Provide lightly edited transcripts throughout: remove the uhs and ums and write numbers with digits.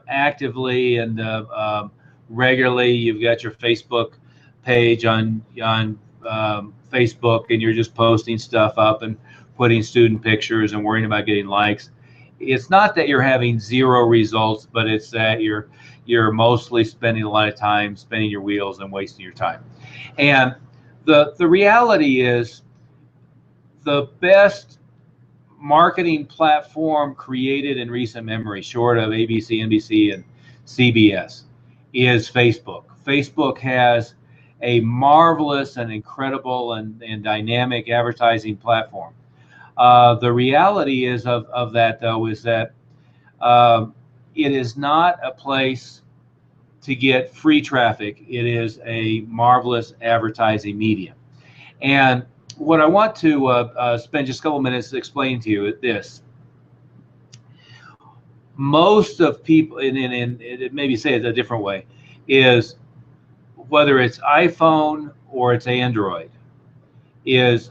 actively and regularly. You've got your Facebook page on Facebook, and you're just posting stuff up and putting student pictures and worrying about getting likes. It's not that you're having zero results, but it's that you're mostly spending a lot of time spinning your wheels and wasting your time. And the reality is, the best marketing platform created in recent memory, short of ABC, NBC, and CBS, is Facebook. Facebook has a marvelous and incredible and dynamic advertising platform. The reality is of that, though, is that it is not a place to get free traffic. It is a marvelous advertising medium. And what I want to spend just a couple minutes explaining to you is this. Most of people, and maybe say it a different way, is whether it's iPhone or it's Android, is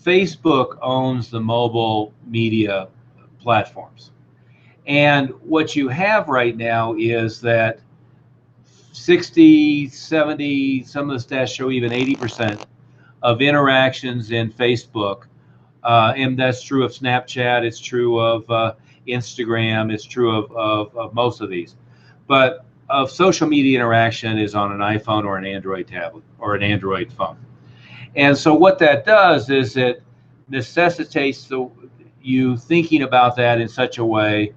Facebook owns the mobile media platforms. And what you have right now is that 60, 70, some of the stats show even 80% of interactions in Facebook, and that's true of Snapchat, it's true of Instagram, it's true of most of these. But of social media interaction is on an iPhone or an Android tablet or an Android phone. And so what that does is it necessitates you thinking about that in such a way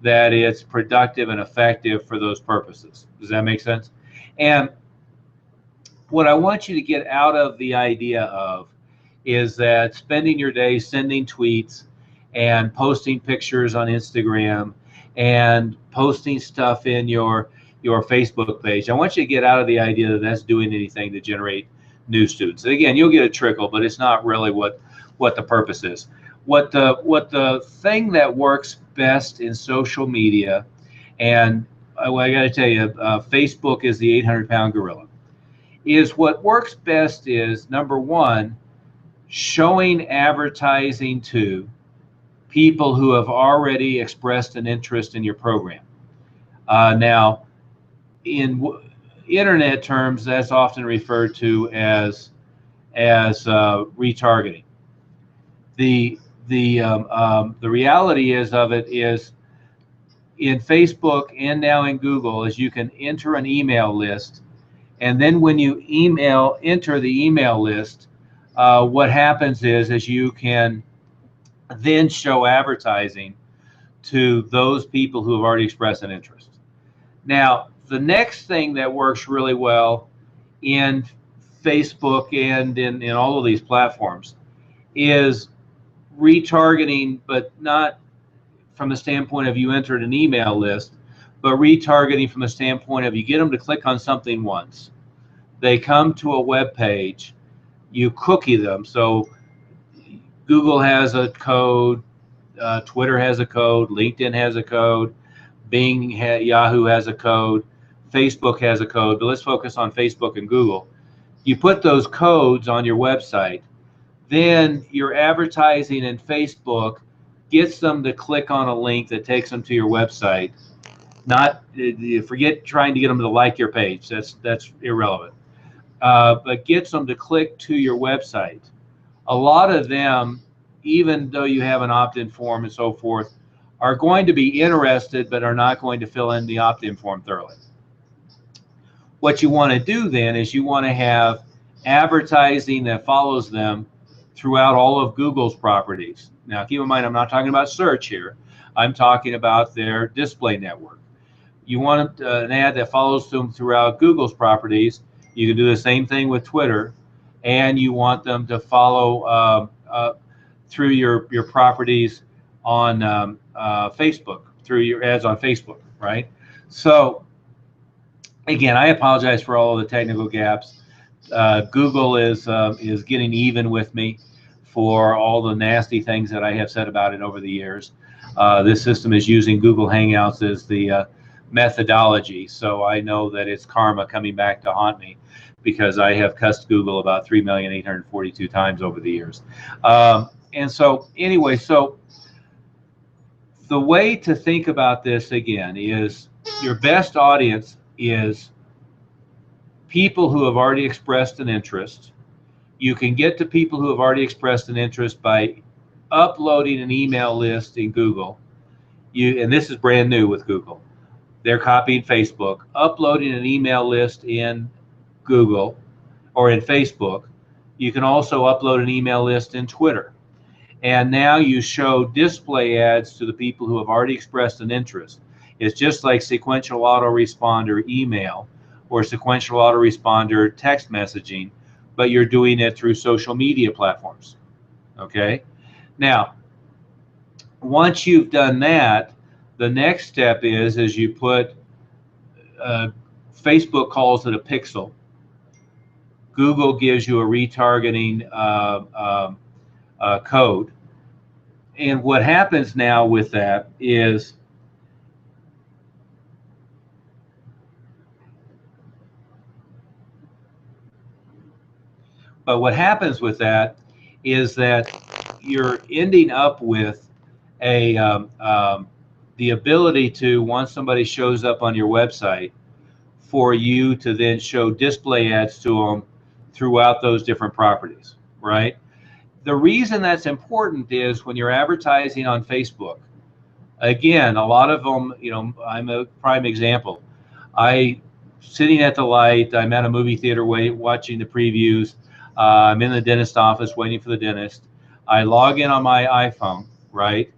that it's productive and effective for those purposes. Does that make sense? And what I want you to get out of the idea of is that spending your day sending tweets and posting pictures on Instagram and posting stuff in your Facebook page, I want you to get out of the idea that that's doing anything to generate new students. And again, you'll get a trickle, but it's not really what the purpose is. What the thing that works best in social media, and I got to tell you, Facebook is the 800-pound gorilla, is what works best is, number one, showing advertising to people who have already expressed an interest in your program. Now, in internet terms, that's often referred to as retargeting. The reality is in Facebook and now in Google is you can enter an email list, and then when you enter the email list, what happens is you can then show advertising to those people who have already expressed an interest. Now, the next thing that works really well in Facebook and in all of these platforms is retargeting, but not from the standpoint of you entered an email list, but retargeting from the standpoint of you get them to click on something once. They come to a web page, you cookie them. So Google has a code, Twitter has a code, LinkedIn has a code, Bing, Yahoo has a code, Facebook has a code, but let's focus on Facebook and Google. You put those codes on your website, then your advertising in Facebook gets them to click on a link that takes them to your website. Not, forget trying to get them to like your page, that's irrelevant. But gets them to click to your website. A lot of them, even though you have an opt-in form and so forth, are going to be interested but are not going to fill in the opt-in form thoroughly. What you want to do then is you want to have advertising that follows them throughout all of Google's properties. Now, keep in mind, I'm not talking about search here. I'm talking about their display network. You want an ad that follows them throughout Google's properties. You can do the same thing with Twitter, and you want them to follow through your properties on Facebook, through your ads on Facebook, right? So, again, I apologize for all of the technical gaps. Google is getting even with me for all the nasty things that I have said about it over the years. This system is using Google Hangouts as the methodology, so I know that it's karma coming back to haunt me because I have cussed Google about 3,842 times over the years. And so anyway, so The way to think about this again is your best audience is people who have already expressed an interest. You can get to people who have already expressed an interest by uploading an email list in Google. And this is brand new with Google. They're copying Facebook, uploading an email list in Google or in Facebook. You can also upload an email list in Twitter. And now you show display ads to the people who have already expressed an interest. It's just like sequential autoresponder email or sequential autoresponder text messaging, but you're doing it through social media platforms. Okay? Now, once you've done that, the next step is you put, Facebook calls it a pixel. Google gives you a retargeting code. And what happens now with that is that you're ending up with the ability to, once somebody shows up on your website, for you to then show display ads to them throughout those different properties, right? The reason that's important is when you're advertising on Facebook, again, a lot of them, I'm a prime example. Sitting at the light, I'm at a movie theater watching the previews. I'm in the dentist office waiting for the dentist. I log in on my iPhone, right?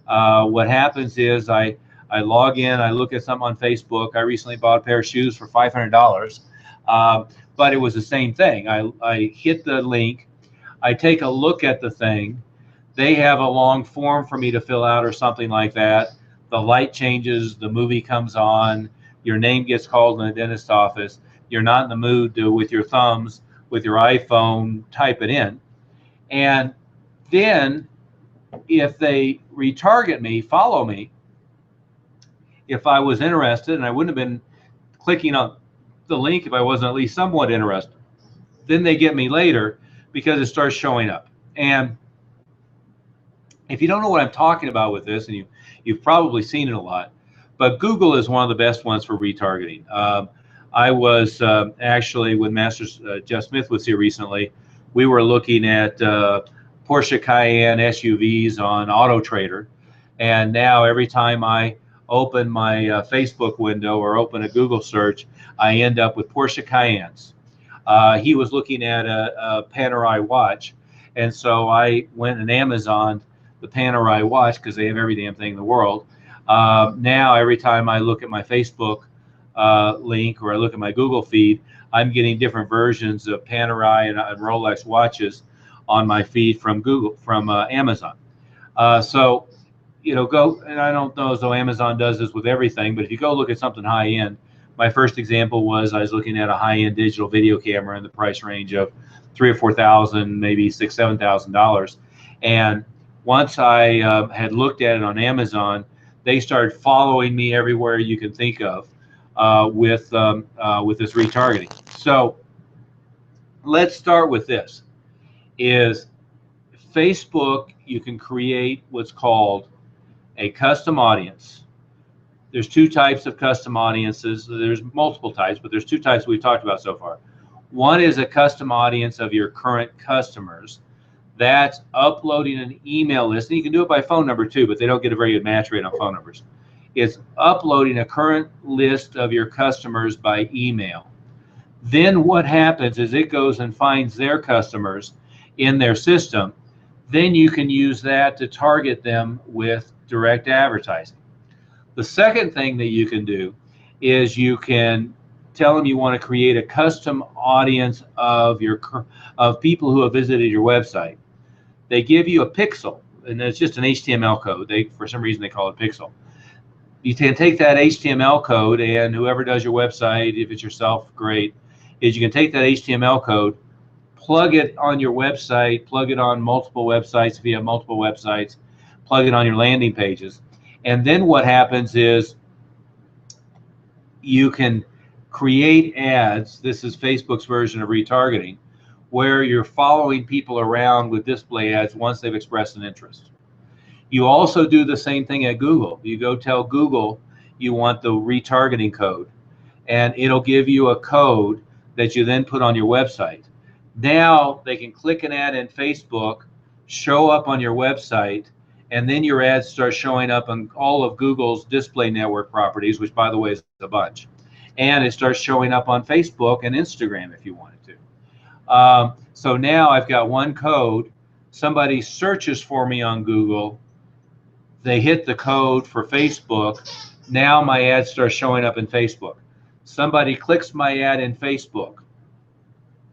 What happens is I log in, I look at something on Facebook. I recently bought a pair of shoes for $500, but it was the same thing. I hit the link, I take a look at the thing. They have a long form for me to fill out or something like that. The light changes, the movie comes on, your name gets called in the dentist office. You're not in the mood to, with your thumbs, with your iPhone, type it in. And then if they retarget me, follow me, if I was interested, and I wouldn't have been clicking on the link if I wasn't at least somewhat interested, then they get me later because it starts showing up. And if you don't know what I'm talking about with this, and you've probably seen it a lot, but Google is one of the best ones for retargeting. I was actually, when Master Jeff Smith was here recently, we were looking at Porsche Cayenne SUVs on Auto Trader, and now every time I open my Facebook window or open a Google search, I end up with Porsche Cayennes. He was looking at a Panerai watch, and so I went and Amazoned the Panerai watch because they have every damn thing in the world. Now every time I look at my Facebook link or I look at my Google feed, I'm getting different versions of Panerai and Rolex watches on my feed from Amazon. So go, and I don't know as though Amazon does this with everything, but if you go look at something high end, my first example was I was looking at a high end digital video camera in the price range of $3,000 or $4,000, maybe $6,000, $7,000, and once I had looked at it on Amazon, they started following me everywhere you can think of with this retargeting. So let's start with this. Is Facebook, you can create what's called a custom audience. There's two types of custom audiences. There's multiple types, but there's two types we've talked about so far. One is a custom audience of your current customers. That's uploading an email list, and you can do it by phone number too, but they don't get a very good match rate on phone numbers. It's uploading a current list of your customers by email. Then what happens is it goes and finds their customers in their system. Then you can use that to target them with direct advertising. The second thing that you can do is you can tell them you want to create a custom audience of people who have visited your website. They give you a pixel, and it's just an HTML code. For some reason, they call it pixel. You can take that HTML code, and whoever does your website, if it's yourself, great, is you can take that HTML code, plug it on your website, plug it on multiple websites if you have multiple websites, plug it on your landing pages. And then what happens is you can create ads. This is Facebook's version of retargeting, where you're following people around with display ads once they've expressed an interest. You also do the same thing at Google. You go tell Google you want the retargeting code, and it'll give you a code that you then put on your website. Now they can click an ad in Facebook, show up on your website, and then your ads start showing up on all of Google's display network properties, which by the way is a bunch. And it starts showing up on Facebook and Instagram if you wanted to. So now I've got one code. Somebody searches for me on Google. They hit the code for Facebook. Now my ad starts showing up in Facebook. Somebody clicks my ad in Facebook.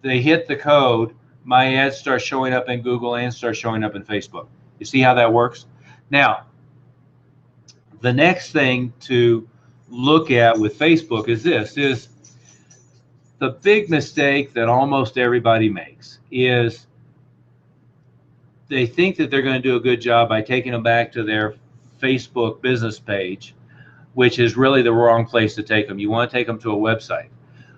They hit the code. My ad starts showing up in Google and starts showing up in Facebook. You see how that works? Now, the next thing to look at with Facebook is this, is the big mistake that almost everybody makes is they think that they're going to do a good job by taking them back to their Facebook business page, which is really the wrong place to take them. You want to take them to a website.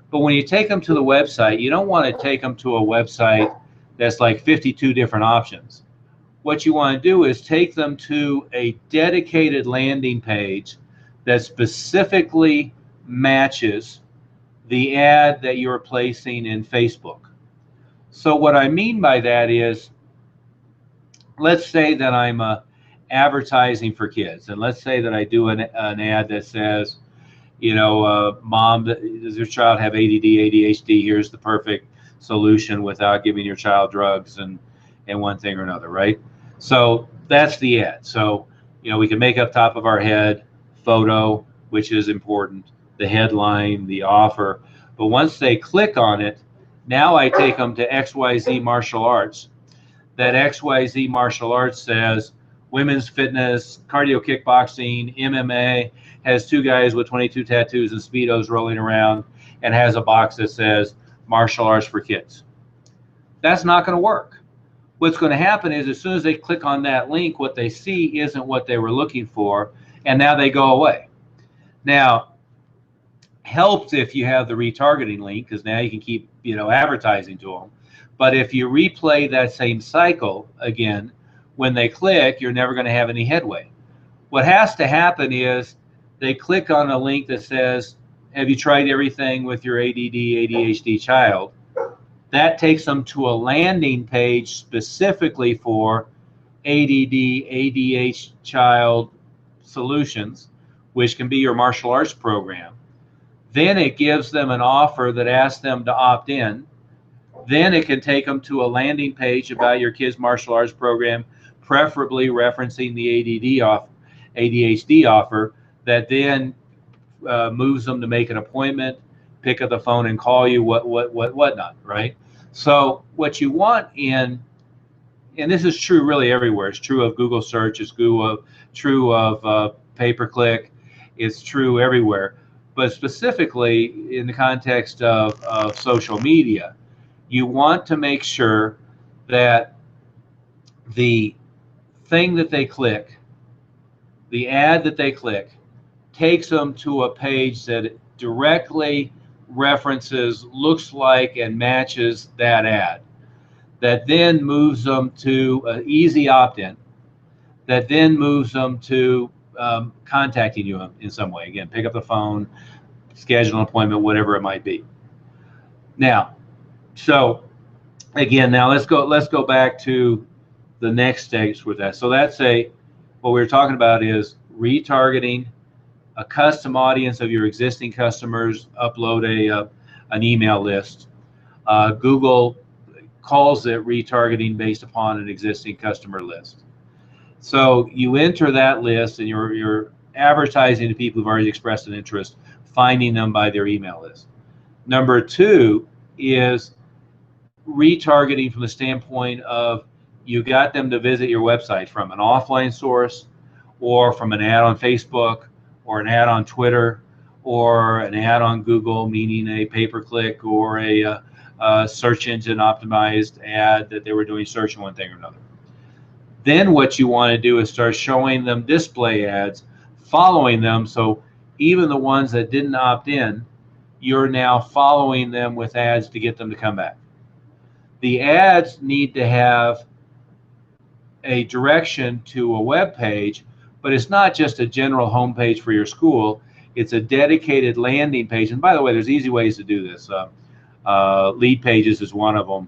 But when you take them to the website, you don't want to take them to a website that's like 52 different options. What you want to do is take them to a dedicated landing page that specifically matches the ad that you're placing in Facebook. So what I mean by that is, let's say that I'm advertising for kids, and let's say that I do an ad that says, mom, does your child have ADD, ADHD? Here's the perfect solution without giving your child drugs and one thing or another, right? So that's the ad. So, we can make up top of our head, photo, which is important, the headline, the offer. But once they click on it, now I take them to XYZ Martial Arts. That XYZ Martial Arts says women's fitness, cardio kickboxing, MMA, has two guys with 22 tattoos and Speedos rolling around, and has a box that says martial arts for kids. That's not going to work. What's going to happen is as soon as they click on that link, what they see isn't what they were looking for, and now they go away. Now, helps if you have the retargeting link, because now you can keep advertising to them. But if you replay that same cycle again, when they click, you're never going to have any headway. What has to happen is they click on a link that says, have you tried everything with your ADD, ADHD child? That takes them to a landing page specifically for ADD, ADHD child solutions, which can be your martial arts program. Then it gives them an offer that asks them to opt in. Then it can take them to a landing page about your kid's martial arts program, preferably referencing the ADHD offer, that then moves them to make an appointment, pick up the phone and call you, whatnot, right? So what you want and this is true really everywhere. It's true of Google search. It's true of pay-per-click. It's true everywhere. But specifically in the context of social media, you want to make sure that the thing that they click, the ad that they click, takes them to a page that directly references, looks like, and matches that ad. That then moves them to an easy opt-in. That then moves them to contacting you in some way. Again, pick up the phone, schedule an appointment, whatever it might be. Now, so again, now let's go back to the next stage with that. So that's what we were talking about is retargeting, a custom audience of your existing customers, upload an email list. Google calls it retargeting based upon an existing customer list. So you enter that list and you're advertising to people who've already expressed an interest, finding them by their email list. Number two is retargeting from the standpoint of you got them to visit your website from an offline source, or from an ad on Facebook, or an ad on Twitter, or an ad on Google, meaning a pay-per-click or a search engine optimized ad that they were doing searching one thing or another. Then what you want to do is start showing them display ads, following them. So even the ones that didn't opt in, you're now following them with ads to get them to come back. The ads need to have a direction to a web page, but it's not just a general homepage for your school. It's a dedicated landing page. And by the way, there's easy ways to do this. Lead pages is one of them.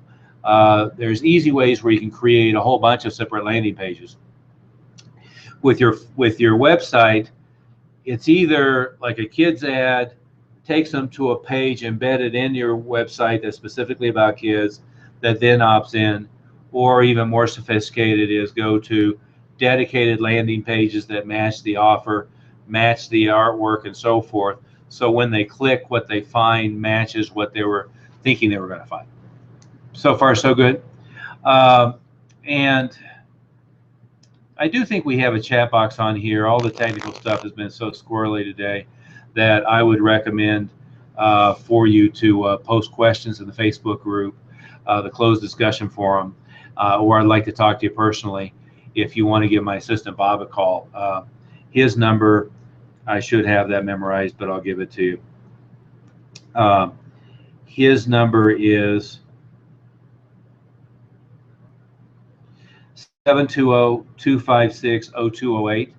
There's easy ways where you can create a whole bunch of separate landing pages. With your website, it's either like a kid's ad, takes them to a page embedded in your website that's specifically about kids that then opts in, or even more sophisticated is go to dedicated landing pages that match the offer, match the artwork, and so forth. So when they click, what they find matches what they were thinking they were going to find. So far, so good. And I do think we have a chat box on here. All the technical stuff has been so squirrely today that I would recommend for you to post questions in the Facebook group, the closed discussion forum, or I'd like to talk to you personally if you want to give my assistant Bob a call. His number, I should have that memorized, but I'll give it to you. His number is 720-256-0208.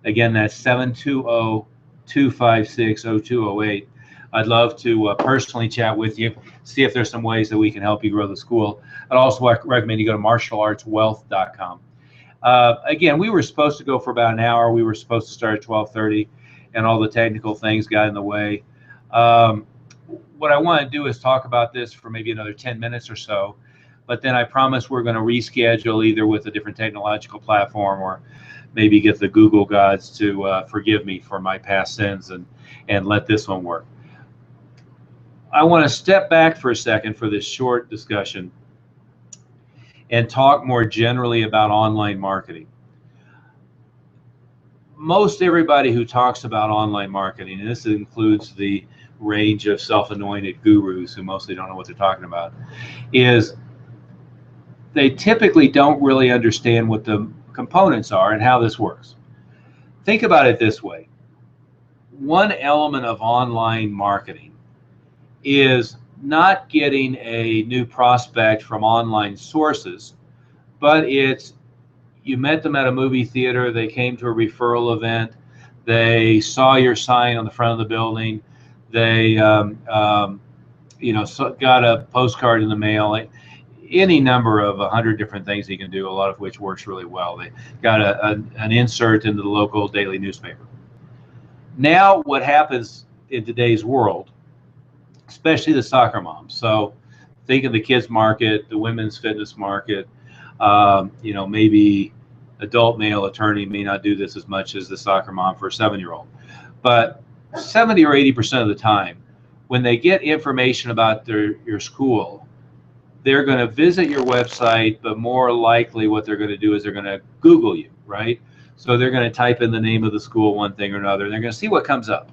Again, that's 720-256-0208. I'd love to personally chat with you, see if there's some ways that we can help you grow the school. I'd also recommend you go to martialartswealth.com. Again, we were supposed to go for about an hour. We were supposed to start at 12:30, and all the technical things got in the way. What I want to do is talk about this for maybe another 10 minutes or so, but then I promise we're going to reschedule either with a different technological platform or maybe get the Google gods to forgive me for my past sins and let this one work. I want to step back for a second for this short discussion and talk more generally about online marketing. Most everybody who talks about online marketing, and this includes the range of self-anointed gurus who mostly don't know what they're talking about, is they typically don't really understand what the components are and how this works. Think about it this way. One element of online marketing is not getting a new prospect from online sources, but it's you met them at a movie theater, they came to a referral event, they saw your sign on the front of the building, they got a postcard in the mail, any number of 100 different things you can do, a lot of which works really well. They got an insert into the local daily newspaper. Now what happens in today's world, especially the soccer moms, so think of the kids market, the women's fitness market, maybe adult male attorney may not do this as much as the soccer mom for a 7-year-old, but 70 or 80% of the time when they get information about your school, they're going to visit your website, but more likely what they're going to do is they're going to Google you, right? So they're going to type in the name of the school, one thing or another, and they're going to see what comes up.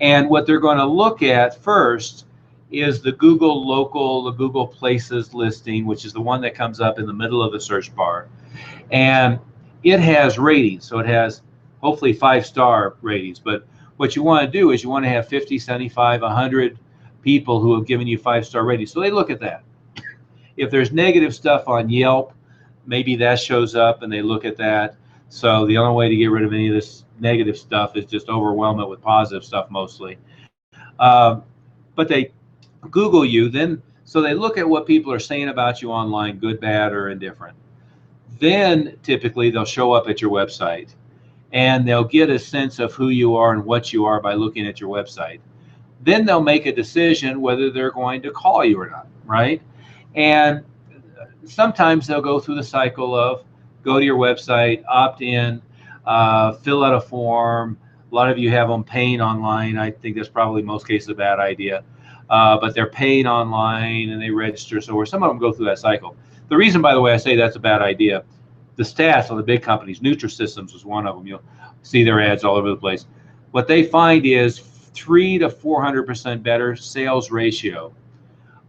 And what they're going to look at first is the Google local, the Google Places listing, which is the one that comes up in the middle of the search bar. And it has ratings, so it has hopefully 5-star ratings. But what you want to do is you want to have 50, 75, 100 people who have given you 5-star ratings. So they look at that. If there's negative stuff on Yelp, maybe that shows up and they look at that. So the only way to get rid of any of this negative stuff is just overwhelm it with positive stuff mostly. But they Google you, then so they look at what people are saying about you online, good, bad, or indifferent. Then typically they'll show up at your website and they'll get a sense of who you are and what you are by looking at your website. Then they'll make a decision whether they're going to call you or not, right? And sometimes they'll go through the cycle of go to your website, opt in, fill out a form. A lot of you have them paying online. I think that's probably in most cases a bad idea. But they're paying online and they register. So some of them go through that cycle. The reason, by the way, I say that's a bad idea, the stats on the big companies, Nutrisystems was one of them. You'll see their ads all over the place. What they find is 300 to 400% better sales ratio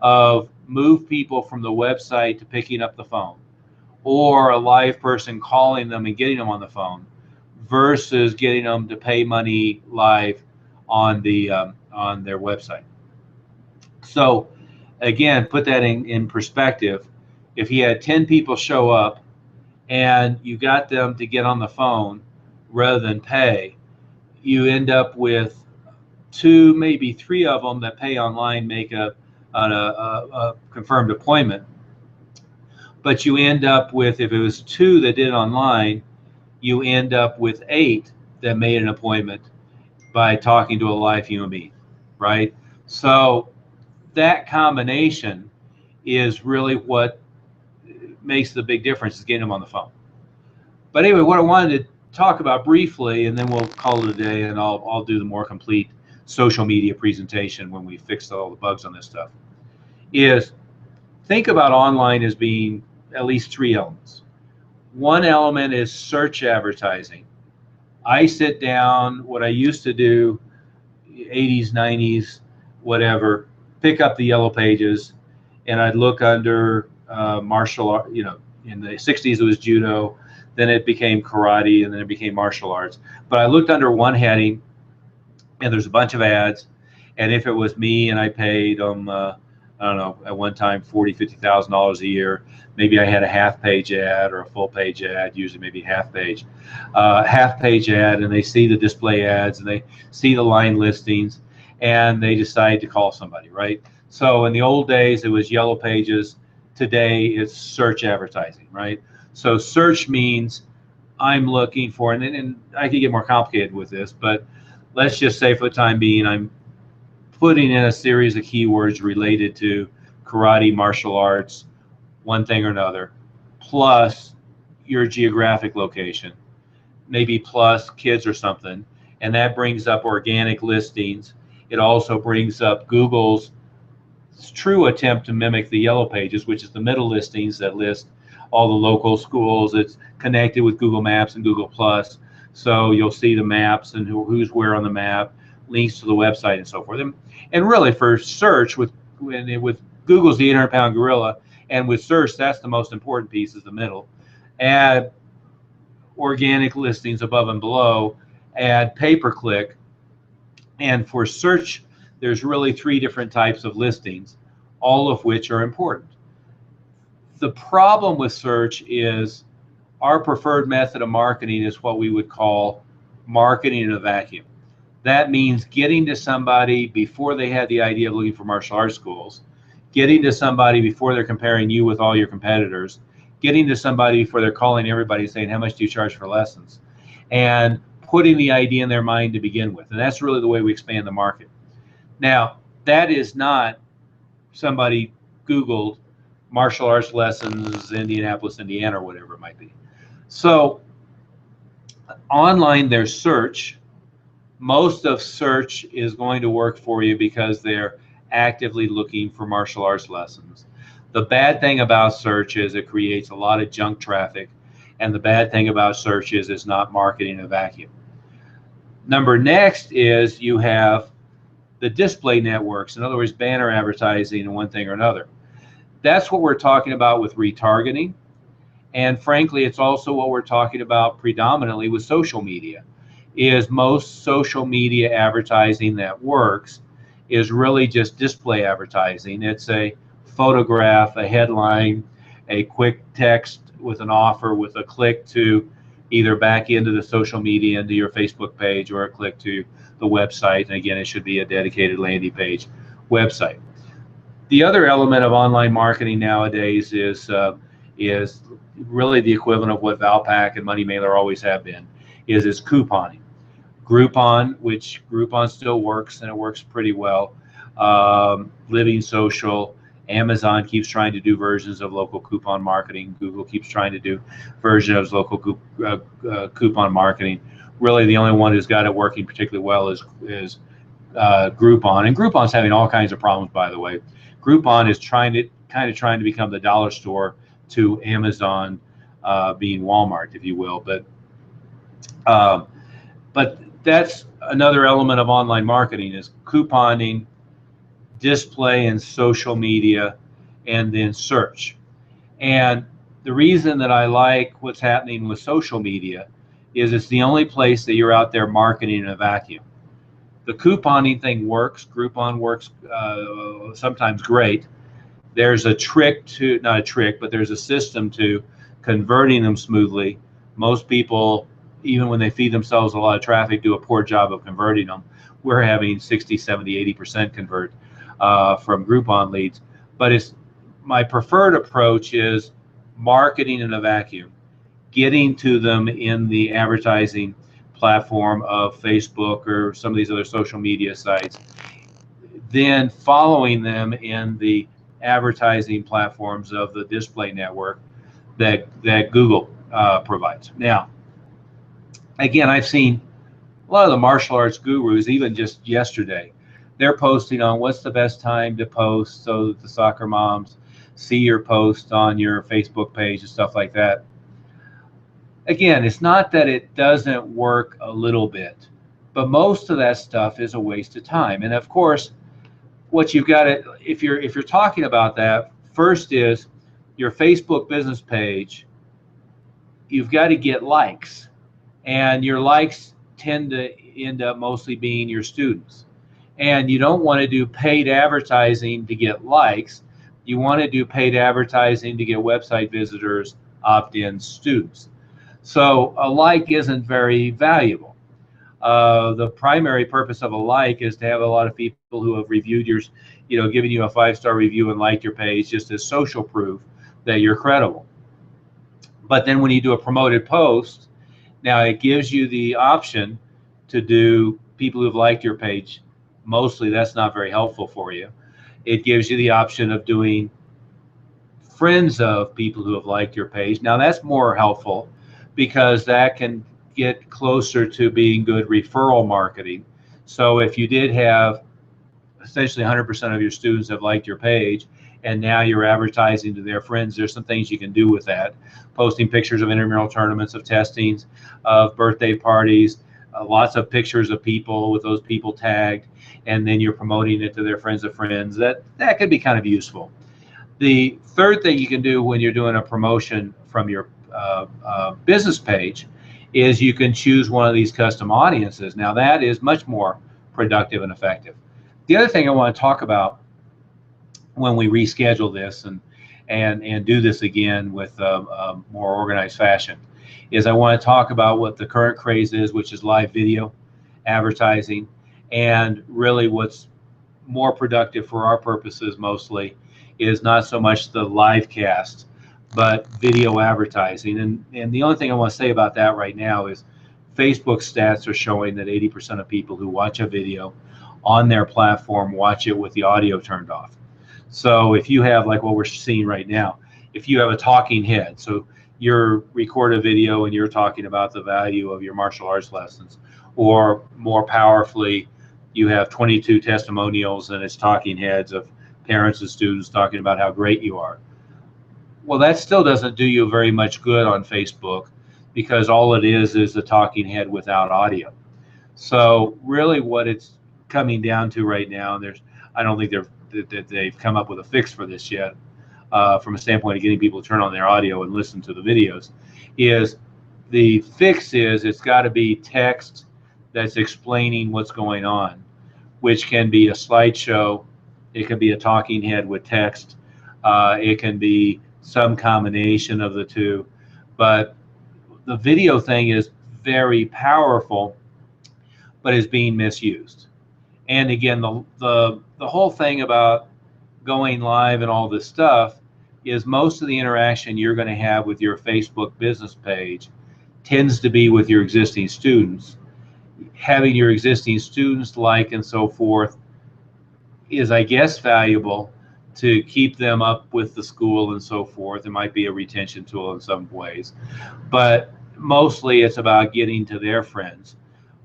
of move people from the website to picking up the phone, or a live person calling them and getting them on the phone, versus getting them to pay money live on their website. So again, put that in perspective. If he had 10 people show up and you got them to get on the phone rather than pay, you end up with two, maybe three of them that pay online make a confirmed appointment. But you end up with, if it was two that did online, you end up with eight that made an appointment by talking to a live human being, right? So that combination is really what makes the big difference, is getting them on the phone. But anyway, what I wanted to talk about briefly, and then we'll call it a day, and I'll do the more complete social media presentation when we fix all the bugs on this stuff, is think about online as being at least three elements. One element is search advertising. I sit down, what I used to do, 80s, 90s, whatever, pick up the yellow pages, and I'd look under martial art. In the 60s it was judo, then it became karate, and then it became martial arts. But I looked under one heading, and there's a bunch of ads. And if it was me and I paid them, I don't know, at one time $40,000-$50,000 a year, maybe I had a half-page ad or a full-page ad, usually maybe half-page ad, and they see the display ads and they see the line listings, and they decide to call somebody, right? So in the old days, it was yellow pages. Today, it's search advertising, right? So search means I'm looking for, and I could get more complicated with this, but let's just say for the time being, I'm putting in a series of keywords related to karate, martial arts, one thing or another, plus your geographic location, maybe plus kids or something, and that brings up organic listings. It also brings up Google's true attempt to mimic the yellow pages, which is the middle listings that list all the local schools. It's connected with Google Maps and Google Plus, so you'll see the maps and who's where on the map, links to the website and so forth. And really for search, with Google's the 800-pound gorilla, and with search, that's the most important piece, is the middle. Add organic listings above and below, add pay-per-click, and for search, there's really three different types of listings, all of which are important. The problem with search is our preferred method of marketing is what we would call marketing in a vacuum. That means getting to somebody before they had the idea of looking for martial arts schools, getting to somebody before they're comparing you with all your competitors, getting to somebody before they're calling everybody saying, how much do you charge for lessons? And putting the idea in their mind to begin with. And that's really the way we expand the market. Now, that is not somebody Googled martial arts lessons, Indianapolis, Indiana, or whatever it might be. So online, there's search. Most of search is going to work for you because they're actively looking for martial arts lessons. The bad thing about search is it creates a lot of junk traffic, and the bad thing about search is it's not marketing in a vacuum. Next is you have the display networks, in other words, banner advertising and one thing or another. That's what we're talking about with retargeting, and frankly, it's also what we're talking about predominantly with social media. Is most social media advertising that works is really just display advertising. It's a photograph, a headline, a quick text with an offer, with a click to either back into the social media, into your Facebook page, or a click to the website. And again, it should be a dedicated landing page website. The other element of online marketing nowadays is really the equivalent of what Valpak and Money Mailer always have been, is couponing. Groupon, which Groupon still works, and it works pretty well. Living Social, Amazon keeps trying to do versions of local coupon marketing. Google keeps trying to do versions of local coupon marketing. Really, the only one who's got it working particularly well is Groupon, and Groupon's having all kinds of problems, by the way. Groupon is trying to become the dollar store to Amazon, being Walmart, if you will. But that's another element of online marketing, is couponing, display and social media, and then search. And the reason that I like what's happening with social media is it's the only place that you're out there marketing in a vacuum. The couponing thing works. Groupon works sometimes great. There's a trick to, not a trick, but there's a system to converting them smoothly. Most people, even when they feed themselves a lot of traffic, do a poor job of converting them. We're having 60, 70, 80% convert from Groupon leads. But it's my preferred approach is marketing in a vacuum, getting to them in the advertising platform of Facebook or some of these other social media sites, then following them in the advertising platforms of the display network that Google provides. Now, again, I've seen a lot of the martial arts gurus, even just yesterday, they're posting on what's the best time to post so that the soccer moms see your post on your Facebook page and stuff like that. Again, it's not that it doesn't work a little bit, but most of that stuff is a waste of time. And of course, what you've got to, if you're talking about that, first is your Facebook business page, you've got to get likes, and your likes tend to end up mostly being your students. And you don't want to do paid advertising to get likes. You want to do paid advertising to get website visitors, opt-in students. So a like isn't very valuable. The primary purpose of a like is to have a lot of people who have reviewed yours, giving you a 5-star review and liked your page just as social proof that you're credible. But then when you do a promoted post, now it gives you the option to do people who've liked your page. Mostly that's not very helpful for you. It gives you the option of doing friends of people who have liked your page. Now that's more helpful because that can get closer to being good referral marketing. So if you did have essentially 100% of your students have liked your page, and now you're advertising to their friends, there's some things you can do with that. Posting pictures of intramural tournaments, of testings, of birthday parties, lots of pictures of people with those people tagged, and then you're promoting it to their friends of friends. That could be kind of useful. The third thing you can do when you're doing a promotion from your business page is you can choose one of these custom audiences. Now that is much more productive and effective. The other thing I want to talk about when we reschedule this and do this again with a more organized fashion is I want to talk about what the current craze is, which is live video advertising, and really what's more productive for our purposes mostly is not so much the live cast, but video advertising. And the only thing I want to say about that right now is Facebook stats are showing that 80% of people who watch a video on their platform watch it with the audio turned off. So if you have, like what we're seeing right now, if you have a talking head, so you record a video and you're talking about the value of your martial arts lessons, or more powerfully, you have 22 testimonials and it's talking heads of parents and students talking about how great you are. Well, that still doesn't do you very much good on Facebook because all it is a talking head without audio. So really what it's coming down to right now, and I don't think they've come up with a fix for this yet, from a standpoint of getting people to turn on their audio and listen to the videos, is the fix is it's got to be text that's explaining what's going on, which can be a slideshow, it can be a talking head with text, it can be some combination of the two, but the video thing is very powerful, but is being misused. And again, the whole thing about going live and all this stuff is most of the interaction you're going to have with your Facebook business page tends to be with your existing students. Having your existing students like and so forth is, I guess, valuable to keep them up with the school and so forth. It might be a retention tool in some ways, but mostly it's about getting to their friends.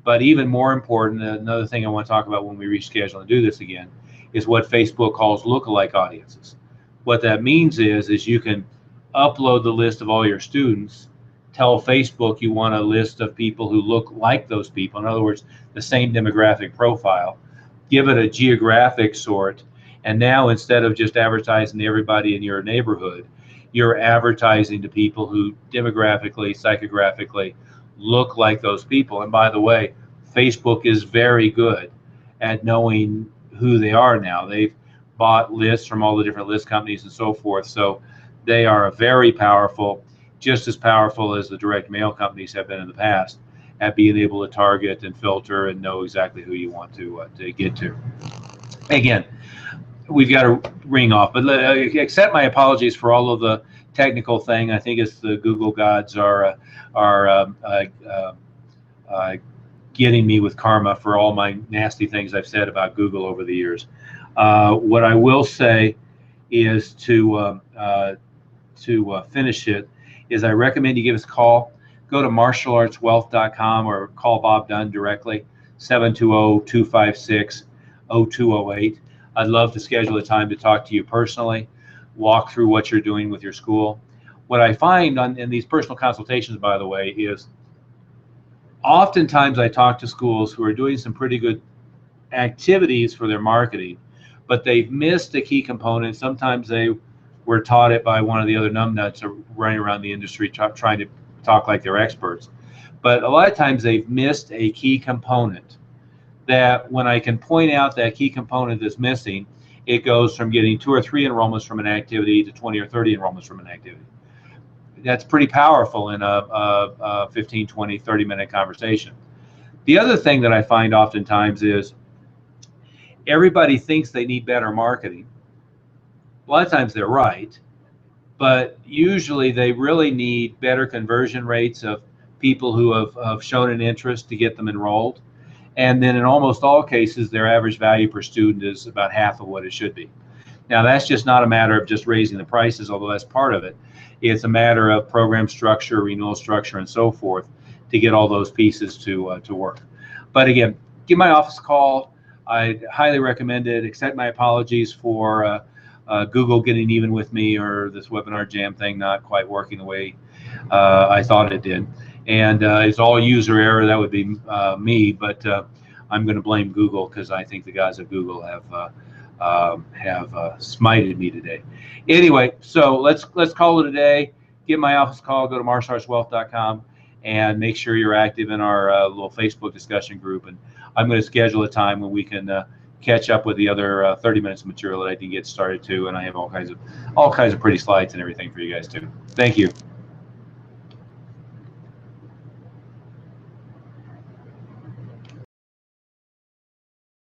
But even more important, another thing I want to talk about when we reschedule and do this again, is what Facebook calls lookalike audiences. What that means is you can upload the list of all your students, tell Facebook you want a list of people who look like those people, in other words, the same demographic profile, give it a geographic sort, and now instead of just advertising to everybody in your neighborhood, you're advertising to people who demographically, psychographically look like those people. And by the way, Facebook is very good at knowing who they are now. They've bought lists from all the different list companies and so forth. So they are very powerful just as powerful as the direct mail companies have been in the past at being able to target and filter and know exactly who you want to get to. Again, we've got to ring off, but accept my apologies for all of the technical thing. I think it's the Google gods are getting me with karma for all my nasty things I've said about Google over the years. What I will say is to finish it is I recommend you give us a call. Go to martialartswealth.com or call Bob Dunn directly, 720-256-0208. I'd love to schedule a time to talk to you personally, walk through what you're doing with your school. What I find in these personal consultations, by the way, is oftentimes I talk to schools who are doing some pretty good activities for their marketing, but they've missed a key component. Sometimes they were taught it by one of the other numbnuts running around the industry trying to talk like they're experts. But a lot of times they've missed a key component that when I can point out that key component that's missing, it goes from getting 2 or 3 enrollments from an activity to 20 or 30 enrollments from an activity. That's pretty powerful in a 15, 20, 30-minute conversation. The other thing that I find oftentimes is everybody thinks they need better marketing. A lot of times they're right, but usually they really need better conversion rates of people who have shown an interest to get them enrolled. And then in almost all cases, their average value per student is about half of what it should be. Now, that's just not a matter of just raising the prices, although that's part of it. It's a matter of program structure, renewal structure, and so forth to get all those pieces to work. But again, give my office a call. I highly recommend it. Accept my apologies for Google getting even with me, or this webinar jam thing not quite working the way I thought it did. And it's all user error. That would be me, but I'm going to blame Google because I think the guys at Google have smited me today. Anyway, so let's call it a day. Give my office a call. Go to martialartswealth.com and make sure you're active in our little Facebook discussion group. And I'm going to schedule a time when we can catch up with the other 30 minutes of material that I can get started to. And I have all kinds of pretty slides and everything for you guys too. Thank you.